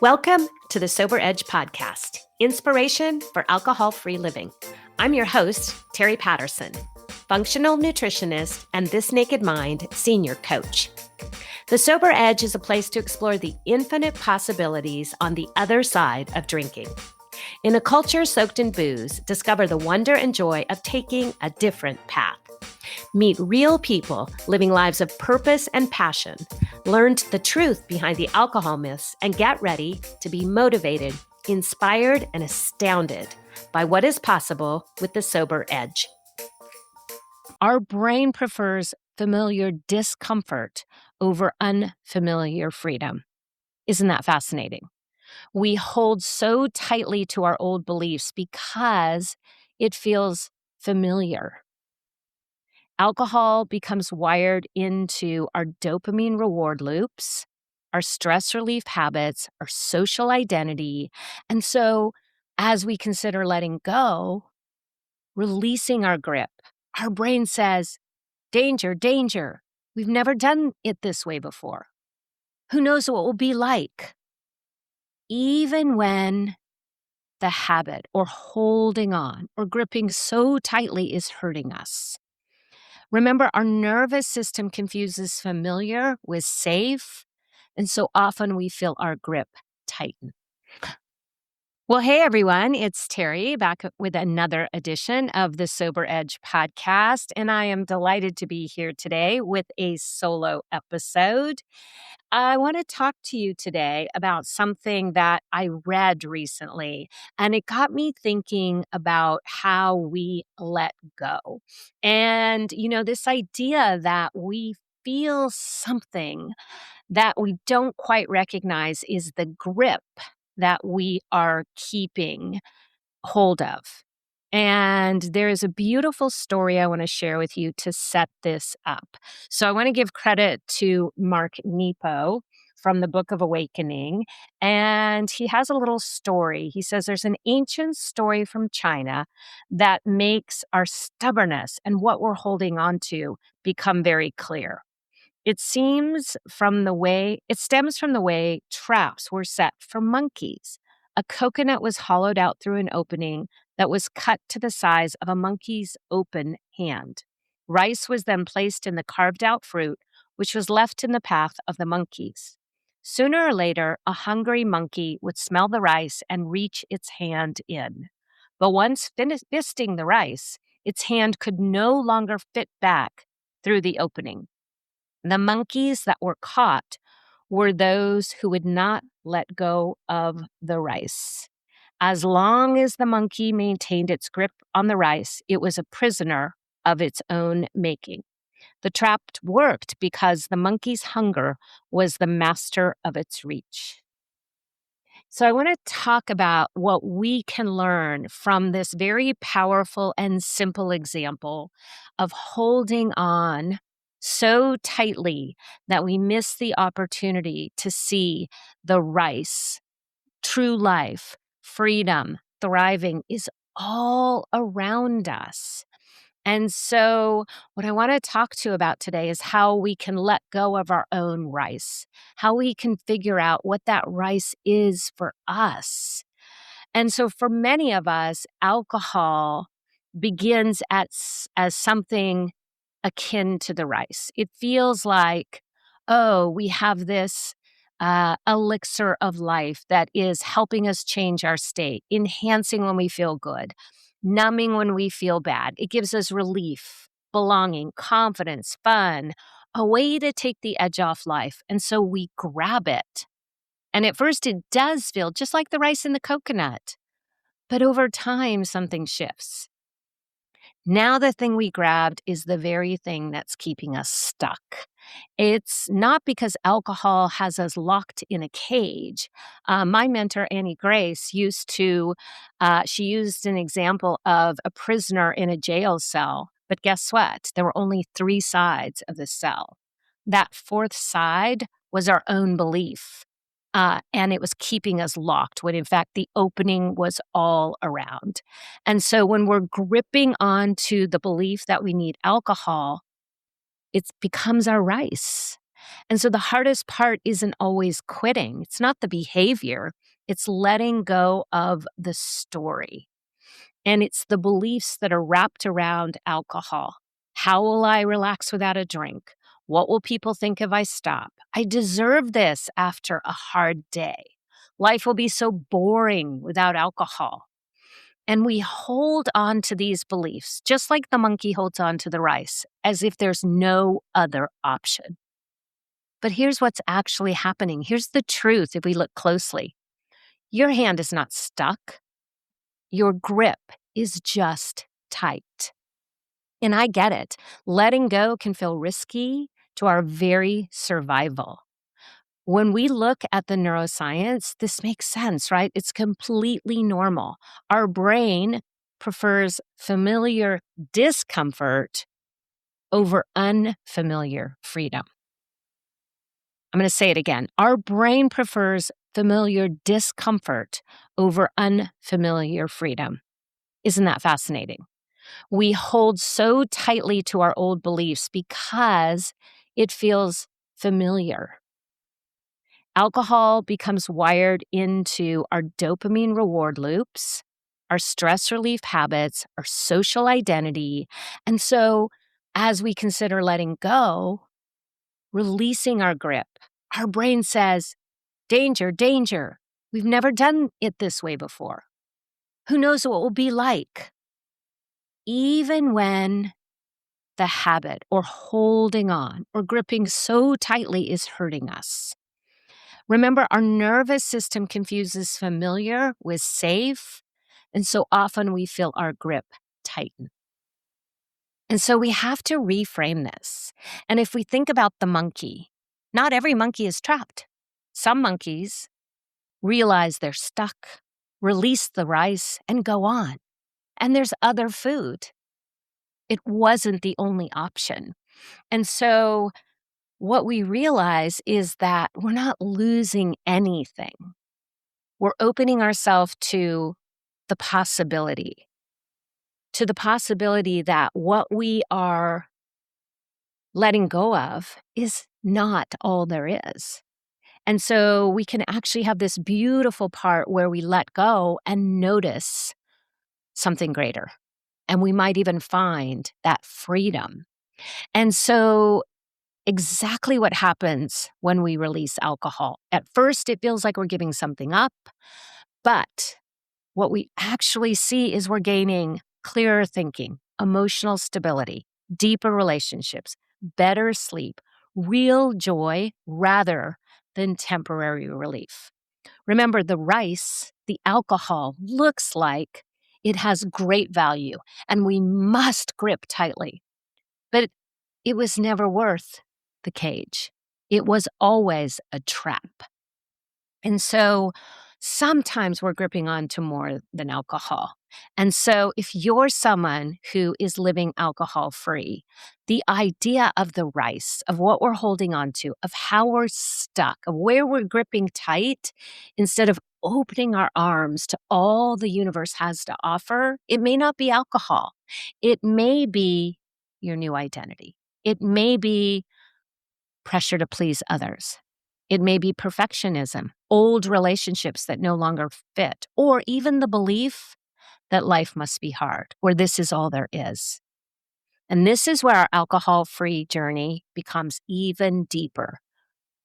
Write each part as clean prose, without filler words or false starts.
Welcome to the Sober Edge podcast, inspiration for alcohol-free living. I'm your host, Teri Patterson, functional nutritionist and This Naked Mind senior coach. The Sober Edge is a place to explore the infinite possibilities on the other side of drinking. In a culture soaked in booze, discover the wonder and joy of taking a different path. Meet real people living lives of purpose and passion, learn the truth behind the alcohol myths, and get ready to be motivated, inspired, and astounded by what is possible with the Sober Edge. Our brain prefers familiar discomfort over unfamiliar freedom. Isn't that fascinating? We hold so tightly to our old beliefs because it feels familiar. Alcohol becomes wired into our dopamine reward loops, our stress relief habits, our social identity. And so, as we consider letting go, releasing our grip, our brain says, danger, danger. We've never done it this way before. Who knows what it will be like? Even when the habit or holding on or gripping so tightly is hurting us. Remember, our nervous system confuses familiar with safe, and so often we feel our grip tighten. Well, hey everyone, it's Teri back with another edition of the Sober Edge podcast, and I am delighted to be here today with a solo episode. I want to talk to you today about something that I read recently, and it got me thinking about how we let go. And, this idea that we feel something that we don't quite recognize is the grip that we are keeping hold of. And there is a beautiful story I want to share with you to set this up. So I want to give credit to Mark Nepo from the Book of Awakening. And he has a little story. He says there's an ancient story from China that makes our stubbornness and what we're holding on to become very clear. It stems from the way traps were set for monkeys. A coconut was hollowed out through an opening that was cut to the size of a monkey's open hand. Rice was then placed in the carved out fruit, which was left in the path of the monkeys. Sooner or later, a hungry monkey would smell the rice and reach its hand in. But once fisting the rice, its hand could no longer fit back through the opening. The monkeys that were caught were those who would not let go of the rice. As long as the monkey maintained its grip on the rice, it was a prisoner of its own making. The trap worked because the monkey's hunger was the master of its reach. So I want to talk about what we can learn from this very powerful and simple example of holding on so tightly that we miss the opportunity to see the rice, true life, freedom, thriving is all around us. And so what I want to talk to you about today is how we can let go of our own rice, how we can figure out what that rice is for us. And so for many of us, alcohol begins as something akin to the rice. It feels like, oh, we have this elixir of life that is helping us change our state, enhancing when we feel good, numbing when we feel bad. It gives us relief, belonging, confidence, fun, a way to take the edge off life. And so we grab it. And at first it does feel just like the rice and the coconut. But over time, something shifts. Now the thing we grabbed is the very thing that's keeping us stuck. It's not because alcohol has us locked in a cage. My mentor, Annie Grace, she used an example of a prisoner in a jail cell. But guess what? There were only 3 sides of the cell. That 4th side was our own belief. And it was keeping us locked when in fact the opening was all around. And so when we're gripping onto the belief that we need alcohol, it becomes our rice. And so the hardest part isn't always quitting. It's not the behavior, it's letting go of the story. And it's the beliefs that are wrapped around alcohol. How will I relax without a drink? What will people think if I stop? I deserve this after a hard day. Life will be so boring without alcohol. And we hold on to these beliefs, just like the monkey holds on to the rice, as if there's no other option. But here's what's actually happening. Here's the truth if we look closely. Your hand is not stuck. Your grip is just tight. And I get it. Letting go can feel risky to our very survival. When we look at the neuroscience, this makes sense, right? It's completely normal. Our brain prefers familiar discomfort over unfamiliar freedom. I'm going to say it again. Our brain prefers familiar discomfort over unfamiliar freedom. Isn't that fascinating? We hold so tightly to our old beliefs because it feels familiar. Alcohol becomes wired into our dopamine reward loops, our stress relief habits, our social identity. And so, as we consider letting go, releasing our grip, our brain says, danger, danger. We've never done it this way before. Who knows what it will be like? Even when the habit or holding on or gripping so tightly is hurting us. Remember, our nervous system confuses familiar with safe, and so often we feel our grip tighten. And so we have to reframe this. And if we think about the monkey, not every monkey is trapped. Some monkeys realize they're stuck, release the rice, and go on. And there's other food. It wasn't the only option. And so what we realize is that we're not losing anything. We're opening ourselves to the possibility that what we are letting go of is not all there is. And so we can actually have this beautiful part where we let go and notice something greater. And we might even find that freedom. And so exactly what happens when we release alcohol. At first, it feels like we're giving something up, but what we actually see is we're gaining clearer thinking, emotional stability, deeper relationships, better sleep, real joy rather than temporary relief. Remember, the rice, the alcohol, looks like it has great value and we must grip tightly. But it was never worth the cage. It was always a trap. And so sometimes we're gripping on to more than alcohol. And so if you're someone who is living alcohol free, the idea of the rice, of what we're holding on to, of how we're stuck, of where we're gripping tight, instead of opening our arms to all the universe has to offer, it may not be alcohol. It may be your new identity. It may be pressure to please others. It may be perfectionism, old relationships that no longer fit, or even the belief that life must be hard, or this is all there is. And this is where our alcohol-free journey becomes even deeper.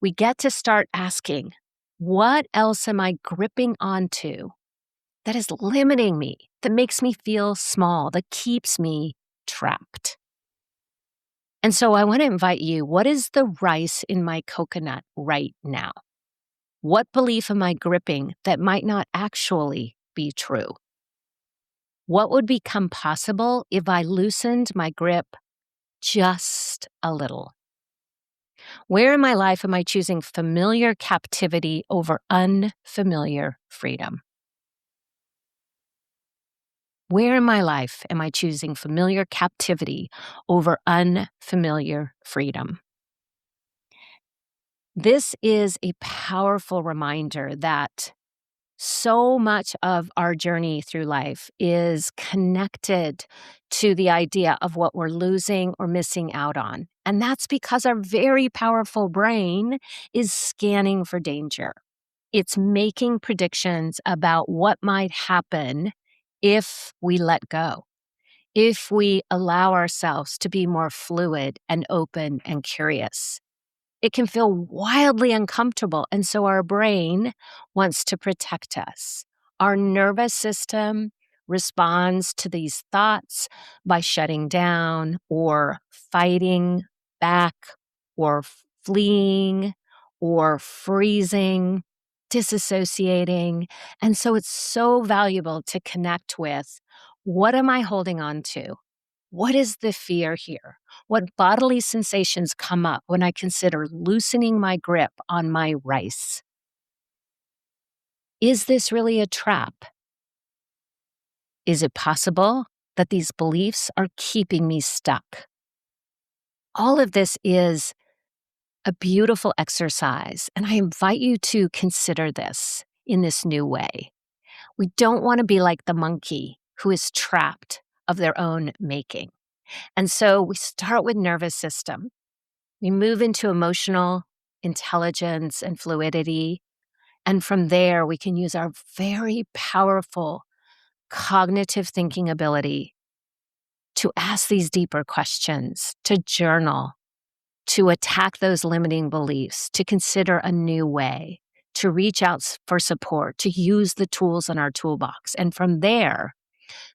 We get to start asking, what else am I gripping onto that is limiting me, that makes me feel small, that keeps me trapped? And so I want to invite you, what is the rice in my coconut right now? What belief am I gripping that might not actually be true? What would become possible if I loosened my grip just a little? Where in my life am I choosing familiar captivity over unfamiliar freedom? Where in my life am I choosing familiar captivity over unfamiliar freedom? This is a powerful reminder that So much of our journey through life is connected to the idea of what we're losing or missing out on. And that's because our very powerful brain is scanning for danger. It's making predictions about what might happen if we let go, if we allow ourselves to be more fluid and open and curious. It can feel wildly uncomfortable, and so our brain wants to protect us. Our nervous system responds to these thoughts by shutting down or fighting back or fleeing or freezing, disassociating. And so it's so valuable to connect with, what am I holding on to? What is the fear here? What bodily sensations come up when I consider loosening my grip on my rice? Is this really a trap? Is it possible that these beliefs are keeping me stuck? All of this is a beautiful exercise, and I invite you to consider this in this new way. We don't want to be like the monkey who is trapped of their own making. And so we start with nervous system. We move into emotional intelligence and fluidity. And from there, we can use our very powerful cognitive thinking ability to ask these deeper questions, to journal, to attack those limiting beliefs, to consider a new way, to reach out for support, to use the tools in our toolbox. And from there,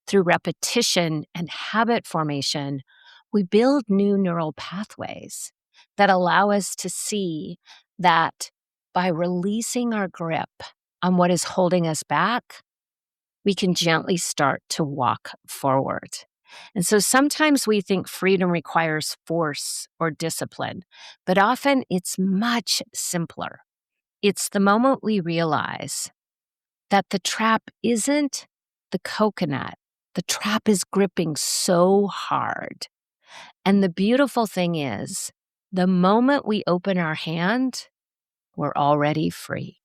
through repetition and habit formation, we build new neural pathways that allow us to see that by releasing our grip on what is holding us back, we can gently start to walk forward. And so sometimes we think freedom requires force or discipline, but often it's much simpler. It's the moment we realize that the trap isn't the coconut. The trap is gripping so hard. And the beautiful thing is, the moment we open our hand, we're already free.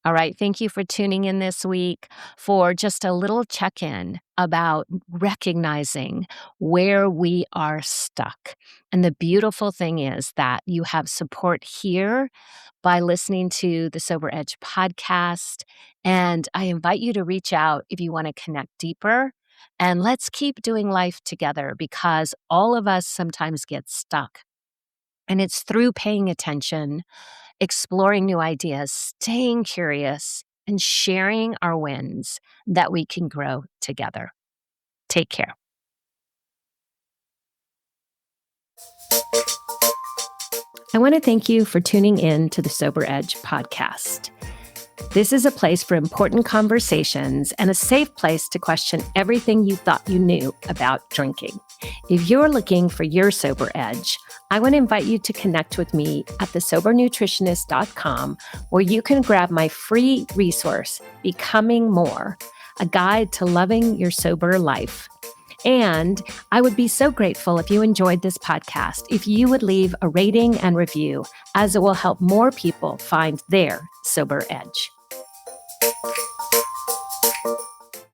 All right, thank you for tuning in this week for just a little check-in about recognizing where we are stuck. And the beautiful thing is that you have support here by listening to the Sober Edge podcast. And I invite you to reach out if you want to connect deeper. And let's keep doing life together, because all of us sometimes get stuck. And it's through paying attention, exploring new ideas, staying curious, and sharing our wins that we can grow together. Take care. I want to thank you for tuning in to the Sober Edge podcast. This is a place for important conversations and a safe place to question everything you thought you knew about drinking. If you're looking for your sober edge, I want to invite you to connect with me at thesobernutritionist.com, where you can grab my free resource, Becoming More, a guide to loving your sober life. And I would be so grateful if you enjoyed this podcast, if you would leave a rating and review, as it will help more people find their sober edge.